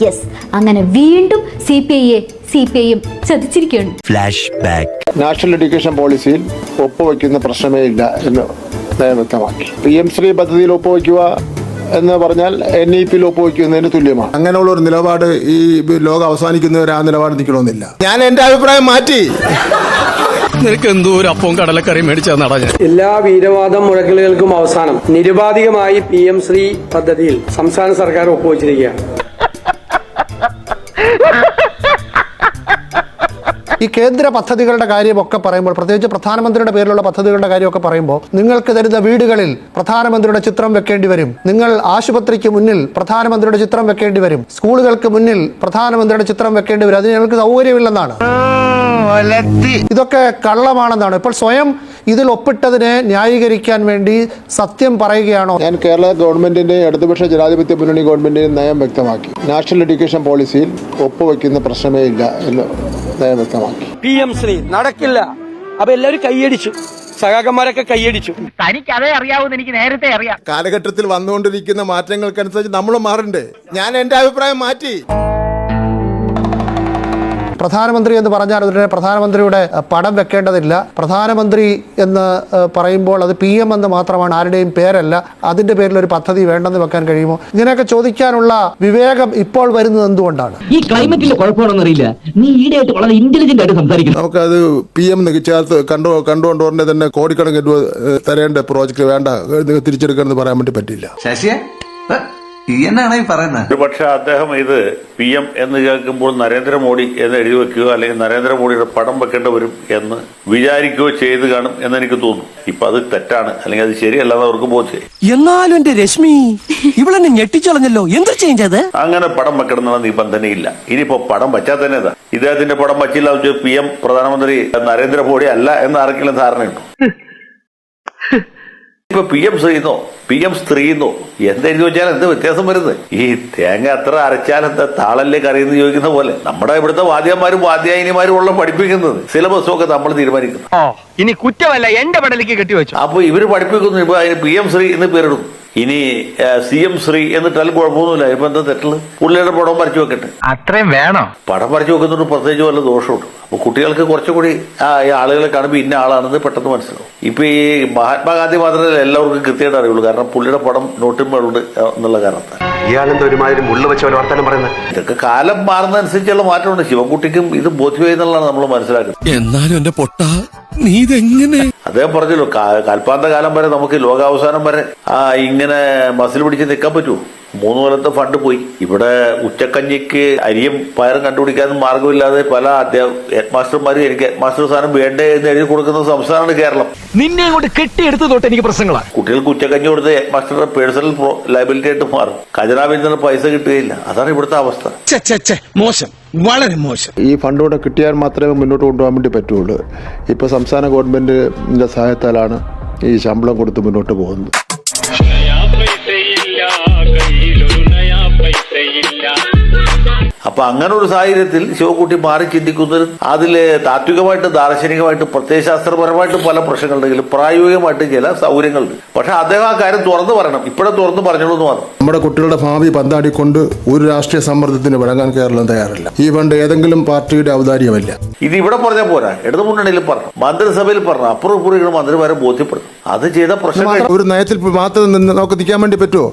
Yes, അങ്ങനെ വീണ്ടും CPIയും ചതിച്ചിരിക്കുകയാണ്. Flash back. നാഷണൽ എഡ്യൂക്കേഷൻ പോളിസിയിൽ ഒപ്പുവെക്കുന്ന പ്രശ്നമേ ഇല്ല എന്ന് നയം വ്യക്തമാക്കി. PM ശ്രീ പദ്ധതിയിൽ ഒപ്പുവെക്കുക എന്ന് പറഞ്ഞാൽ NEP-യിൽ ഒപ്പുവെക്കുന്നതിന് തുല്യമാണ്. അങ്ങനെയുള്ള ഒരു നിലപാട് ഈ ലോകം അവസാനിക്കുന്നവരെ ആ നിലപാട് നിൽക്കണമെന്നില്ല. ഞാൻ എന്റെ അഭിപ്രായം മാറ്റി. നിനക്ക് എന്തോ ഒരു അപ്പവും കടലക്കറിയും മേടിച്ചാൽ നടഞ്ഞ എല്ലാ വീരവാദം മുഴക്കലുകൾക്കും അവസാനം നിരുപാധികമായി PM ശ്രീ പദ്ധതിയിൽ സംസ്ഥാന സർക്കാർ ഒപ്പുവെച്ചിരിക്കുകയാണ്. ഈ കേന്ദ്ര പദ്ധതികളുടെ കാര്യമൊക്കെ പറയുമ്പോൾ, പ്രത്യേകിച്ച് പ്രധാനമന്ത്രിയുടെ പേരിലുള്ള പദ്ധതികളുടെ കാര്യമൊക്കെ പറയുമ്പോൾ, നിങ്ങൾക്ക് തരുന്ന വീടുകളിൽ പ്രധാനമന്ത്രിയുടെ ചിത്രം വെക്കേണ്ടി വരും, നിങ്ങൾ ആശുപത്രിക്ക് മുന്നിൽ പ്രധാനമന്ത്രിയുടെ ചിത്രം വെക്കേണ്ടി വരും, സ്കൂളുകൾക്ക് മുന്നിൽ പ്രധാനമന്ത്രിയുടെ ചിത്രം വെക്കേണ്ടി വരും, അതിന് ഞങ്ങൾക്ക് സൗകര്യമില്ലെന്നാണ്. ഇതൊക്കെ കള്ളമാണെന്നാണ്. ഇപ്പോൾ സ്വയം ഇതിൽ ഒപ്പിട്ടതിനെ ന്യായീകരിക്കാൻ വേണ്ടി സത്യം പറയുകയാണോ? ഞാൻ കേരള ഗവൺമെന്റിന്റെയും ഇടതുപക്ഷ ജനാധിപത്യ മുന്നണി ഗവൺമെന്റിന്റെയും നയം വ്യക്തമാക്കി. നാഷണൽ എഡ്യൂക്കേഷൻ പോളിസിയിൽ ഒപ്പുവെക്കുന്ന പ്രശ്നമേ ഇല്ല എന്ന് നയം വ്യക്തമാക്കി. PM ശ്രീ നടക്കില്ല. അപ്പൊ എല്ലാവരും കൈയടിച്ചു, സഹാക്കന്മാരൊക്കെ കൈയടിച്ചു. തനിക്ക് അതേ അറിയാവൂന്ന് എനിക്ക് നേരത്തെ അറിയാം. കാലഘട്ടത്തിൽ വന്നുകൊണ്ടിരിക്കുന്ന മാറ്റങ്ങൾക്കനുസരിച്ച് നമ്മൾ മാറണ്ടേ? ഞാൻ എന്റെ അഭിപ്രായം മാറ്റി. പ്രധാനമന്ത്രി എന്ന് പറഞ്ഞാൽ അതിന് പ്രധാനമന്ത്രിയുടെ പടം വെക്കേണ്ടതില്ല. പ്രധാനമന്ത്രി എന്ന് പറയുമ്പോൾ അത് PM എന്ന് മാത്രമാണ്, ആരുടെയും പേരല്ല. അതിന്റെ പേരിൽ ഒരു പദ്ധതി വേണ്ടെന്ന് വെക്കാൻ കഴിയുമോ? ഇങ്ങനെയൊക്കെ ചോദിക്കാനുള്ള വിവേകം ഇപ്പോൾ വരുന്നത് എന്തുകൊണ്ടാണ്? ഈ ക്ലൈമറ്റിന്റെ കുഴപ്പമാണെന്നറിയില്ല, നീ ഈടെയായിട്ട് വളരെ ഇന്റലിജന്റ് ആയിട്ട് സംസാരിക്കുന്നു. നമുക്കത് PM ചേർത്ത് കണ്ടുകൊണ്ടുവരേണ്ട തന്നെ കോടിക്കണക്കിന് രൂപ തരേണ്ട പ്രോജക്റ്റ് വേണ്ട, തിരിച്ചെടുക്കണമെന്ന് പറയാൻ വേണ്ടി പറ്റില്ല. ശശിയെ എന്നാണ് ഈ പറയുന്നത്? പക്ഷെ അദ്ദേഹം ഇത് PM എന്ന് കേൾക്കുമ്പോൾ നരേന്ദ്രമോദി എന്ന് എഴുതി വെക്കുകയോ അല്ലെങ്കിൽ നരേന്ദ്രമോദിയുടെ പടം വെക്കേണ്ടി വരും എന്ന് വിചാരിക്കുകയോ ചെയ്ത് കാണും എന്ന് എനിക്ക് തോന്നുന്നു. ഇപ്പൊ അത് തെറ്റാണ്, അല്ലെങ്കിൽ അത് ശരിയല്ലാതെ അവർക്ക് ബോധ്യം. എന്നാലും എന്റെ രശ്മി ഇവളെന്നെ ഞെട്ടിച്ചളഞ്ഞല്ലോ. എന്ത് ചേഞ്ച് അത്? അങ്ങനെ പടം വെക്കണം എന്നുള്ള നിബന്ധനയില്ല. ഇനിയിപ്പോ പടം വച്ചാൽ തന്നെ ഇദ്ദേഹത്തിന്റെ പടം വച്ചില്ല, PM പ്രധാനമന്ത്രി നരേന്ദ്രമോദി അല്ല എന്ന് ആർക്കെങ്കിലും ധാരണയുണ്ടോ? ഇപ്പൊ PM ശ്രീന്നോ PM സ്ത്രീന്നോ എന്തെഴുതി വെച്ചാൽ എന്ത് വ്യത്യാസം വരുന്നത്? ഈ തേങ്ങ അത്ര അരച്ചാൽ എന്താ താളല്ലേ കറിയെന്ന് ചോദിക്കുന്ന പോലെ നമ്മുടെ ഇവിടുത്തെ വാദ്യന്മാരും വാദ്യായനിമാരും ഉള്ള പഠിപ്പിക്കുന്നത് സിലബസും ഒക്കെ നമ്മൾ തീരുമാനിക്കുന്നു. ഇനി കുറ്റമല്ല, എന്റെ പടലേക്ക് കെട്ടിവെച്ചു. അപ്പൊ ഇവര് പഠിപ്പിക്കുന്നു. ഇപ്പൊ അതിന് PM ശ്രീ എന്ന് പേരിടുന്നു. ഇനി CM ശ്രീ എന്നിട്ടാലും കുഴപ്പമൊന്നുമില്ല. ഇപ്പൊ എന്താ തെറ്റുള്ളത്? പുള്ളിയുടെ പടം വരച്ചു വെക്കട്ടെ. അത്രയും വേണോ? പടം വരച്ചു വെക്കുന്നതുകൊണ്ട് പ്രത്യേകിച്ച് വല്ല ദോഷമുണ്ട്. അപ്പൊ കുട്ടികൾക്ക് കുറച്ചുകൂടി ഈ ആളുകളെ കാണുമ്പോൾ ഇന്ന ആളാണെന്ന് പെട്ടെന്ന് മനസ്സിലാവും. ഇപ്പൊ ഈ മഹാത്മാഗാന്ധി മാത്രമല്ല എല്ലാവർക്കും കൃത്യമായിട്ട് അറിയുള്ളൂ, കാരണം പുള്ളിയുടെ പടം നോട്ടിന്മേലുണ്ട് എന്നുള്ള കാരണത്താൽ. ഇയാളെന്താ ഒരുമാതിരി മുള്ള വെച്ച പോലെ വർത്താനം പറയുന്നത്? ഇതൊക്കെ കാലം മാറുന്നതനുസരിച്ചുള്ള മാറ്റമുണ്ട്. ശിവൻകുട്ടിക്കും ഇത് ബോധ്യമായി എന്നുള്ളതാണ് നമ്മൾ മനസ്സിലാക്കുന്നത്. എന്നാലും എന്റെ പൊട്ട നീ ഇതെങ്ങനെ? അദ്ദേഹം പറഞ്ഞല്ലോ, കാൽപ്പാന്ത കാലം വരെ നമുക്ക് ലോകാവസാനം വരെ ഇങ്ങനെ മസിൽ പിടിച്ച് നിൽക്കാൻ പറ്റുമോ? 3 കൊല്ലത്തെ ഫണ്ട് പോയി. ഇവിടെ ഉച്ചക്കഞ്ഞിക്ക് അരിയും പയറും കണ്ടുപിടിക്കാനും മാർഗമില്ലാതെ പല ഹെഡ് മാസ്റ്റർമാരും എനിക്ക് ഹെഡ് മാസ്റ്റർ സ്ഥാനം വേണ്ടേ എന്ന് എഴുതി കൊടുക്കുന്ന സംസ്ഥാനമാണ് കേരളം. നിന്നെ അങ്ങോട്ട് കെട്ടിയെടുത്ത് തൊട്ട് എനിക്ക് പ്രശ്നങ്ങളാണ്. കുട്ടികൾക്ക് ഉച്ചക്കഞ്ഞി കൊടുത്ത് ഹെഡ് മാസ്റ്ററുടെ പേഴ്സണൽ ലയബിലിറ്റി ആയിട്ട് മാറും. ഖജനാവിൽ നിന്ന് പൈസ കിട്ടുകയില്ല. അതാണ് ഇവിടുത്തെ അവസ്ഥ. മോശം, വളരെ മോശം. ഈ ഫണ്ട് കൂടെ കിട്ടിയാൽ മാത്രമേ മുന്നോട്ട് കൊണ്ടുപോകാൻ വേണ്ടി പറ്റുള്ളൂ. ഇപ്പൊ സംസ്ഥാന ഗവൺമെന്റിന്റെ സഹായത്താലാണ് ഈ ശമ്പളം കൊടുത്ത് മുന്നോട്ട് പോകുന്നത്. അപ്പൊ അങ്ങനെ ഒരു സാഹചര്യത്തിൽ ശിവകുട്ടി മാറി ചിന്തിക്കുന്നതിൽ അതില് താത്വികമായിട്ട് ദാർശനികമായിട്ട് പ്രത്യയശാസ്ത്രപരമായിട്ട് പല പ്രശ്നങ്ങളുണ്ടെങ്കിലും പ്രായോഗികമായിട്ട് ചില സൗകര്യങ്ങളുണ്ട്. പക്ഷെ അദ്ദേഹം ആ കാര്യം തുറന്നു പറയണം. ഇപ്പോഴും തുറന്നു പറഞ്ഞോളൂ എന്ന് പറഞ്ഞു. നമ്മുടെ കുട്ടികളുടെ ഭാവി പന്താടിക്കൊണ്ട് ഒരു രാഷ്ട്രീയ സമ്മർദ്ദത്തിന് വഴങ്ങാൻ കേരളം തയ്യാറില്ല. ഈ ഫണ്ട് ഏതെങ്കിലും പാർട്ടിയുടെ ഔദാര്യമല്ല. ഇത് ഇവിടെ പറഞ്ഞാൽ പോരാ, ഇടതുമുന്നണിയിൽ പറഞ്ഞു, മന്ത്രിസഭയിൽ പറഞ്ഞു, അപ്പുറം ഇപ്പുറം മന്ത്രിമാരെ ബോധ്യപ്പെടുത്തും. അത് ചെയ്ത പ്രശ്നം ഒരു നയത്തിൽ മാത്രം നമുക്ക് നിൽക്കാൻ വേണ്ടി പറ്റുമോ?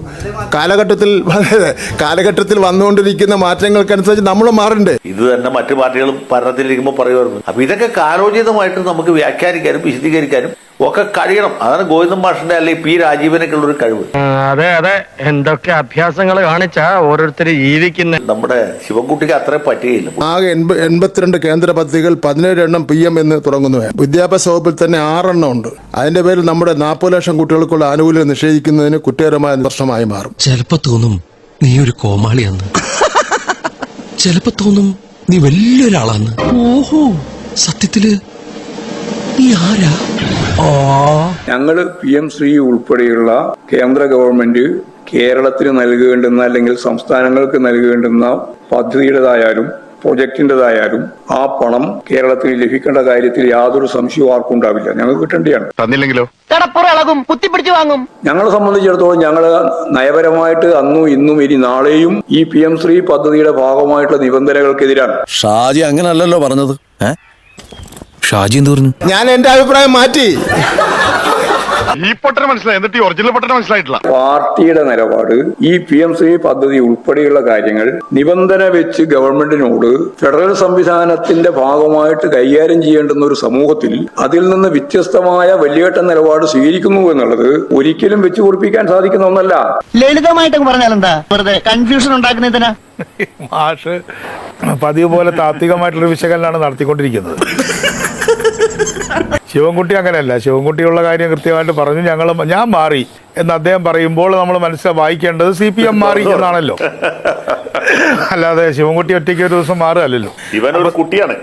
കാലഘട്ടത്തിൽ വന്നുകൊണ്ടിരിക്കുന്ന മാറ്റങ്ങൾക്കനുസരിച്ച് നമ്മൾ മാറണ്ടേ? ഇത് തന്നെ മറ്റു പാർട്ടികളും ഭരണത്തിലിരിക്കുമ്പോൾ പറയുമായിരുന്നു. അപ്പൊ ഇതൊക്കെ കാലോചിതമായിട്ട് നമുക്ക് വ്യാഖ്യാനിക്കാനും വിശദീകരിക്കാനും ഒക്കെ കഴിയണം. അതാണ് ഗോവിന്ദൻ മാഷിന്റെ അല്ലെങ്കിൽ P രാജീവനൊക്കെ ഉള്ളൊരു കഴിവ്. അതെ അതെ, എന്തൊക്കെ അഭ്യാസങ്ങൾ കാണിച്ചാ ഓരോരുത്തർ ജീവിക്കുന്ന. നമ്മുടെ ശിവൻകുട്ടിക്ക് അത്ര പറ്റുകയില്ല. ആകെ 82 കേന്ദ്ര പദ്ധതികൾ, 17 എണ്ണം PM എന്ന് തുടങ്ങുന്നു. വിദ്യാഭ്യാസ വകുപ്പിൽ തന്നെ 6 എണ്ണം ഉണ്ട്. അതിന്റെ പേരിൽ നമ്മുടെ 40 ലക്ഷം കുട്ടികൾക്കുള്ള ആനുകൂല്യം നിഷേധിക്കുന്നതിന് കുറ്റകരമായ പ്രശ്നമായി മാറും. ചിലപ്പോ തോന്നും നീ ഒരു കോമാളിയാന്ന്, ചിലപ്പോ തോന്നും നീ വലിയൊരാളാന്ന്. ഓഹോ, സത്യത്തില് നീ ആരാ? ഞങ്ങള് PM ശ്രീ ഉൾപ്പെടെയുള്ള കേന്ദ്ര ഗവൺമെന്റ് കേരളത്തിന് നൽകേണ്ടുന്ന അല്ലെങ്കിൽ സംസ്ഥാനങ്ങൾക്ക് നൽകേണ്ടുന്ന പദ്ധതിയുടേതായാലും പ്രൊജക്ടിൻ്റെതായാലും ആ പണം കേരളത്തിന് ലഭിക്കേണ്ട കാര്യത്തിൽ യാതൊരു സംശയവും ആർക്കും ഉണ്ടാവില്ല. ഞങ്ങൾക്ക് കിട്ടേണ്ടിയാണ്. തന്നില്ലെങ്കിലോ ഞങ്ങളെ സംബന്ധിച്ചിടത്തോളം ഞങ്ങൾ നയപരമായിട്ട് അന്നും ഇന്നും ഇനി നാളെയും ഈ PM ശ്രീ പദ്ധതിയുടെ ഭാഗമായിട്ടുള്ള നിബന്ധനകൾക്കെതിരാണ്. ഷാജി അങ്ങനല്ലല്ലോ പറഞ്ഞത്. ഷാജി എന്ത് പറഞ്ഞു? ഞാൻ എന്റെ അഭിപ്രായം മാറ്റി. ഈ പൊട്ടനെ മനസ്സിലായി, എന്നിട്ട് ഈ ഒറിജിനൽ പൊട്ടനെ മനസ്സിലായിട്ടില്ല. പാർട്ടിയുടെ നിലപാട് ഈ PM ശ്രീ പദ്ധതി ഉൾപ്പെടെയുള്ള കാര്യങ്ങൾ നിബന്ധന വെച്ച് ഗവൺമെന്റിനോട് ഫെഡറൽ സംവിധാനത്തിന്റെ ഭാഗമായിട്ട് കൈകാര്യം ചെയ്യേണ്ടുന്ന ഒരു സമൂഹത്തിൽ അതിൽ നിന്ന് വ്യത്യസ്തമായ വലിയേട്ട നിലപാട് സ്വീകരിക്കുന്നു എന്നുള്ളത് ഒരിക്കലും വെച്ചു പൊറിപ്പിക്കാൻ സാധിക്കുന്ന ഒന്നല്ല. ലളിതമായിട്ട് പറഞ്ഞാലെന്താ വെറുതെ കൺഫ്യൂഷൻ ഉണ്ടാക്കുന്നതിനാ? മാഷ് പതിവ് പോലെ താത്വികമായിട്ടുള്ള വിശകലനമാണ് നടത്തിക്കൊണ്ടിരിക്കുന്നത്. ശിവൻകുട്ടി അങ്ങനെയല്ല. ശിവൻകുട്ടിയുള്ള കാര്യം കൃത്യമായിട്ട് പറഞ്ഞു. ഞാൻ മാറി എന്ന് അദ്ദേഹം പറയുമ്പോൾ നമ്മൾ വായിക്കേണ്ടത് CPM മാറി എന്നാണല്ലോ. അല്ലാതെ ശിവൻകുട്ടി ഒറ്റയ്ക്ക് ഒരു ദിവസം മാറുകയല്ലോ. ഇവനൊരു കുട്ടിയാണ്.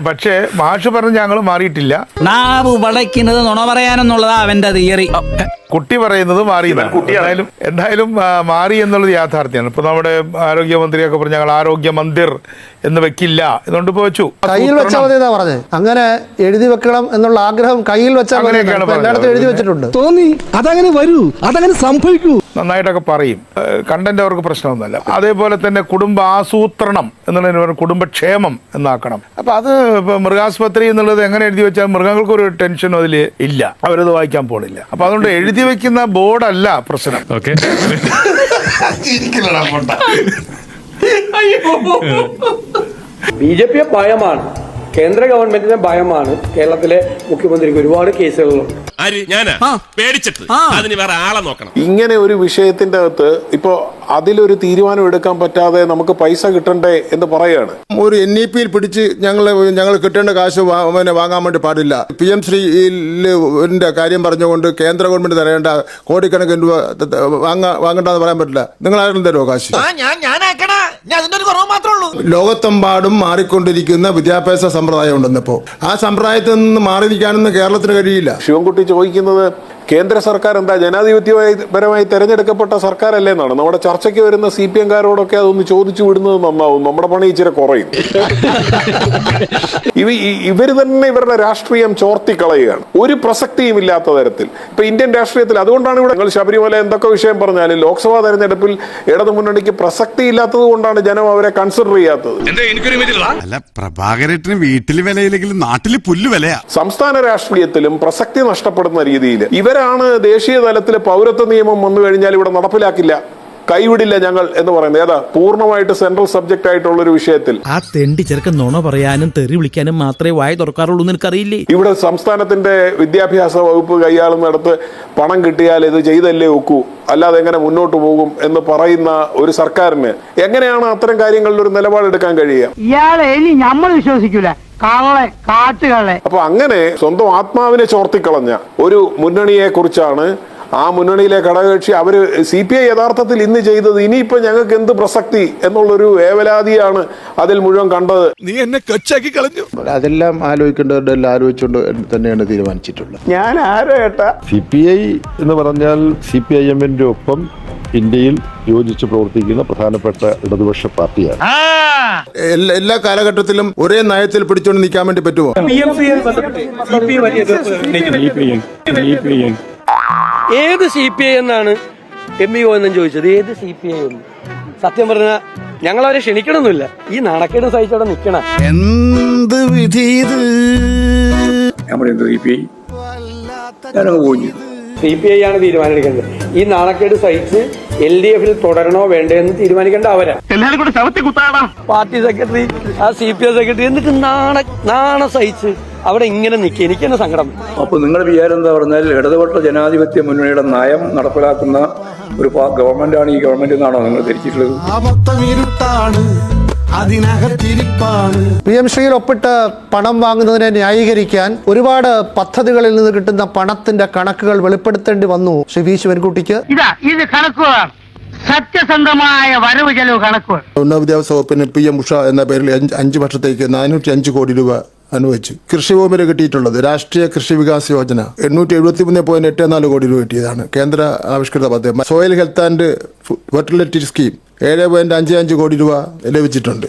പക്ഷേ മാഷ് പറഞ്ഞ് ഞങ്ങൾ മാറിയിട്ടില്ല. നാവ് വളയ്ക്കുന്നത് നുണ പറയാനെന്നുള്ളതാ അവന്റെ തിയറി. കുട്ടി പറയുന്നത് മാറി. എന്തായാലും മാറി എന്നുള്ളത് യാഥാർത്ഥ്യമാണ്. ഇപ്പൊ നമ്മുടെ ആരോഗ്യമന്ത്രിയൊക്കെ പറഞ്ഞു ഞങ്ങൾ ആരോഗ്യ മന്ദിർ എന്ന് വെക്കില്ല എന്നുകൊണ്ട് ഇപ്പൊ വെച്ചു. കയ്യിൽ വെച്ചാൽ മതി എന്നാ പറഞ്ഞത്. അങ്ങനെ എഴുതി വെക്കണം എന്നുള്ള ആഗ്രഹം കയ്യിൽ വെച്ചാൽ എല്ലായിടത്തും എഴുതി വെച്ചിട്ടുണ്ട്. തോന്നി അതങ്ങനെ വരൂ, അതങ്ങനെ സംഭവിക്കൂ. നന്നായിട്ടൊക്കെ പറയും. കണ്ടന്റ് അവർക്ക് പ്രശ്നമൊന്നുമല്ല. അതേപോലെ തന്നെ കുടുംബ ആസൂത്രണം എന്നുള്ളതിന് കുടുംബക്ഷേമം എന്നാക്കണം. അപ്പൊ അത് ഇപ്പൊ മൃഗാസ്പത്രി എന്നുള്ളത് എങ്ങനെ എഴുതി വെച്ചാൽ മൃഗങ്ങൾക്കൊരു ടെൻഷനും അതിൽ ഇല്ല. അവരത് വായിക്കാൻ പോണില്ല. അപ്പൊ അതുകൊണ്ട് എഴുതി വെക്കുന്ന ബോർഡല്ല പ്രശ്നം. BJP ഭയമാണ്, കേന്ദ്ര ഗവൺമെന്റിന്റെ ഭയമാണ്. കേരളത്തിലെ മുഖ്യമന്ത്രിക്ക് ഒരുപാട് കേസുകളുണ്ട്. ഇങ്ങനെ ഒരു വിഷയത്തിന്റെ അകത്ത് ഇപ്പോ അതിലൊരു തീരുമാനം എടുക്കാൻ പറ്റാതെ നമുക്ക് പൈസ കിട്ടണ്ടേ എന്ന് പറയാണ്. ഒരു NEP പിടിച്ച് ഞങ്ങൾ കിട്ടേണ്ട കാശ് വാങ്ങാൻ വേണ്ടി പാടില്ല. PM ശ്രീന്റെ കാര്യം പറഞ്ഞുകൊണ്ട് കേന്ദ്ര ഗവൺമെന്റ് തരേണ്ട കോടിക്കണക്കിന് രൂപ വാങ്ങണ്ടെന്ന് പറയാൻ പറ്റില്ല. നിങ്ങൾ ആരും തരുമോ കാശ്? ലോകത്തെമ്പാടും മാറിക്കൊണ്ടിരിക്കുന്ന വിദ്യാഭ്യാസ സമ്പ്രദായം ഉണ്ടെന്നിപ്പോ ആ സമ്പ്രദായത്തിൽ നിന്ന് മാറി നിൽക്കാനൊന്നും കേരളത്തിന് കഴിയില്ല. ശിവൻകുട്ടി ചോദിക്കുന്നത് കേന്ദ്ര സർക്കാർ എന്താ ജനാധിപത്യപരമായി തെരഞ്ഞെടുക്കപ്പെട്ട സർക്കാരല്ലേ എന്നാണ്. നമ്മുടെ ചർച്ചയ്ക്ക് വരുന്ന CPM-കാരോടൊക്കെ അതൊന്ന് ചോദിച്ചു വിടുന്നത് നന്നാവും. നമ്മുടെ പണി ഇച്ചിരി കുറയും. ഇവര് തന്നെ ഇവരുടെ രാഷ്ട്രീയം ചോർത്തിക്കളയുകയാണ്, ഒരു പ്രസക്തിയും ഇല്ലാത്ത തരത്തിൽ. ഇപ്പൊ ഇന്ത്യൻ രാഷ്ട്രീയത്തിൽ അതുകൊണ്ടാണ് ഇവിടെ നിങ്ങൾ ശബരിമല എന്തൊക്കെ വിഷയം പറഞ്ഞാലും ലോക്സഭാ തെരഞ്ഞെടുപ്പിൽ ഇടതുമുന്നണിക്ക് പ്രസക്തി ഇല്ലാത്തത് കൊണ്ടാണ് ജനം അവരെ കൺസിഡർ ചെയ്യാത്തത്. പ്രഭാകരേട്ടന് വീട്ടിൽ വിലയില്ലെങ്കിലും നാട്ടില് പുല്ല് വിലയാ. സംസ്ഥാന രാഷ്ട്രീയത്തിലും പ്രസക്തി നഷ്ടപ്പെടുന്ന രീതിയിൽ ഇവരാണ് ദേശീയ തലത്തിലെ പൗരത്വ നിയമം വന്നു കഴിഞ്ഞാൽ ഇവിടെ നടപ്പിലാക്കില്ല, കൈവിടില്ല ഞങ്ങൾ എന്ന് പറയുന്നത്. ഏതാ പൂർണ്ണമായിട്ട് സെൻട്രൽ സബ്ജക്ട് ആയിട്ടുള്ള ഒരു വിഷയത്തിൽ ആ തെണ്ടി ചെറുക്കൻ നുണ പറയാനും തെറി വിളിക്കാനും മാത്രമേ വായ തുറക്കാറുള്ളൂ എന്ന് എനിക്കറിയില്ലേ. ഇവിടെ സംസ്ഥാനത്തിന്റെ വിദ്യാഭ്യാസ വകുപ്പ് കൈയാളുന്നിടത്ത് പണം കിട്ടിയാൽ ഇത് ചെയ്തല്ലേ ഒക്കൂ, അല്ലാതെ എങ്ങനെ മുന്നോട്ട് പോകും എന്ന് പറയുന്ന ഒരു സർക്കാരിന് എങ്ങനെയാണ് അത്തരം കാര്യങ്ങളിൽ ഒരു നിലപാടെടുക്കാൻ കഴിയുക? ഇയാളെ ഇനി നമ്മൾ വിശ്വസിക്കൂല. അപ്പൊ അങ്ങനെ സ്വന്തം ആത്മാവിനെ ചോർത്തിക്കളഞ്ഞ ഒരു മുന്നണിയെ കുറിച്ചാണ് ആ മുന്നണിയിലെ ഘടകകക്ഷി അവര് CPI യഥാർത്ഥത്തിൽ ഇന്ന് ചെയ്തത്. ഇനിയിപ്പോ ഞങ്ങൾക്ക് എന്ത് പ്രസക്തി എന്നുള്ളൊരു വേവലാതിയാണ് അതിൽ മുഴുവൻ കണ്ടത്. നീ എന്നെ കൊച്ചാക്കി കളഞ്ഞു. അതെല്ലാം ആലോചിക്കേണ്ടവരുടെ എല്ലാം ആലോചിച്ചുകൊണ്ട് തന്നെയാണ് തീരുമാനിച്ചിട്ടുള്ളത്. ഞാൻ ആരോ ഏട്ടാ CPI എന്ന് പറഞ്ഞാൽ CPIM-ന്റെ ഒപ്പം ഇന്ത്യയിൽ യോജിച്ച് പ്രവർത്തിക്കുന്ന പ്രധാനപ്പെട്ട ഇടതുപക്ഷ പാർട്ടിയാണ്. എല്ലാ കാലഘട്ടത്തിലും ഒരേ നയത്തിൽ പിടിച്ചുകൊണ്ട് നിൽക്കാൻ വേണ്ടി പറ്റുമോ? ഏത് CPI എന്നാണ് MBO എന്നും ചോദിച്ചത്? ഏത് CPI ഒന്ന്? സത്യം പറഞ്ഞാൽ ഞങ്ങളവരെ ക്ഷണിക്കണമെന്നില്ല. ഈ നാണക്കേട് സഹിച്ചവിടെ നിൽക്കണം. എന്ത് വിധി നമ്മുടെ CPI ഞാനങ്ങ് പോയി. CPI ആണ് തീരുമാനിക്കേണ്ടത്. ഈ നാണക്കേട് സഹിച്ച് LDF-ൽ തുടരണോ വേണ്ടതെന്ന് തീരുമാനിക്കേണ്ട അവരാ. എല്ലാവരും കൂടെ ശവത്തിൽ കുത്താടാ. പാർട്ടി സെക്രട്ടറി, ആ CPI സെക്രട്ടറി എന്നിട്ട് നാണ സഹിച്ച് അവിടെ ഇങ്ങനെ നിൽക്കുക. എനിക്ക് തന്നെ സങ്കടം. അപ്പൊ നിങ്ങളുടെ വിചാരം എന്താ പറഞ്ഞാൽ ഇടതുപക്ഷ ജനാധിപത്യ മുന്നണിയുടെ നയം നടപ്പിലാക്കുന്ന ഒരു ഗവൺമെന്റാണ് ഈ ഗവൺമെന്റ് എന്നാണോ നിങ്ങൾ ധരിച്ചിട്ടുള്ളത്? PM ശ്രീയിൽ ഒപ്പിട്ട് പണം വാങ്ങുന്നതിനെ ന്യായീകരിക്കാൻ ഒരുപാട് പദ്ധതികളിൽ നിന്ന് കിട്ടുന്ന പണത്തിന്റെ കണക്കുകൾ വെളിപ്പെടുത്തേണ്ടി വന്നു ശ്രീ വി ശിവൻകുട്ടിക്ക്. ഇത് കണക്കുകളാണ്, സത്യസന്ധമായ വരവ് ചെലവ് കണക്കുകൾ. ഉന്നത വിദ്യാഭ്യാസ വകുപ്പിന് PM ഉഷ എന്ന പേരിൽ 5 വർഷത്തേക്ക് 405 കോടി രൂപ അനുവദിച്ചു. കൃഷിഭൂമിയിൽ കിട്ടിയിട്ടുള്ളത് രാഷ്ട്രീയ കൃഷി വികാസ് യോജന 873.84 കോടി രൂപ കിട്ടിയതാണ് കേന്ദ്ര ആവിഷ്കൃത പദ്ധതി. Soil health and fertility scheme 7.55 കോടി രൂപ ലഭിച്ചിട്ടുണ്ട്.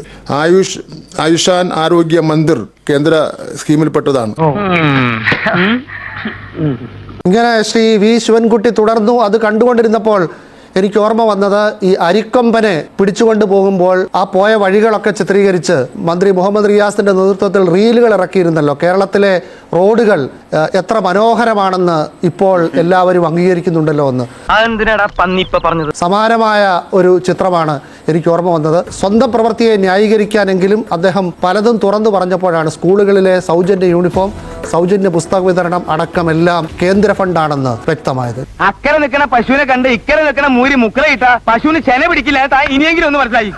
ആയുഷ്മാൻ ആരോഗ്യ മന്ദിർ കേന്ദ്ര സ്കീമിൽപ്പെട്ടതാണ്. ഇങ്ങനെ ശ്രീ വി ശിവൻകുട്ടി തുടർന്നു. അത് കണ്ടുകൊണ്ടിരുന്നപ്പോൾ എനിക്ക് ഓർമ്മ വന്നത് ഈ അരിക്കൊമ്പനെ പിടിച്ചുകൊണ്ട് പോകുമ്പോൾ ആ പോയ വഴികളൊക്കെ ചിത്രീകരിച്ച് മന്ത്രി മുഹമ്മദ് റിയാസിന്റെ നേതൃത്വത്തിൽ റീലുകൾ ഇറക്കിയിരുന്നല്ലോ. കേരളത്തിലെ റോഡുകൾ എത്ര മനോഹരമാണെന്ന് ഇപ്പോൾ എല്ലാവരും അംഗീകരിക്കുന്നുണ്ടല്ലോ എന്ന്. സമാനമായ ഒരു ചിത്രമാണ് എനിക്ക് ഓർമ്മ വന്നത്. സ്വന്തം പ്രവൃത്തിയെ ന്യായീകരിക്കാനെങ്കിലും അദ്ദേഹം പലതും തുറന്നു പറഞ്ഞപ്പോഴാണ് സ്കൂളുകളിലെ സൗജന്യ യൂണിഫോം, സൗജന്യ പുസ്തക വിതരണം അടക്കമെല്ലാം കേന്ദ്ര ഫണ്ടാണെന്ന് വ്യക്തമായത്. അക്കരെ നിൽക്കണ പശുവിനെ കണ്ട് ഇക്കരെ നിൽക്കണ മൂരി മുക്കറയിട്ട പശുവിന് ചെന പിടിക്കില്ല. ഇനിയെങ്കിലും ഒന്ന് മനസ്സിലായി.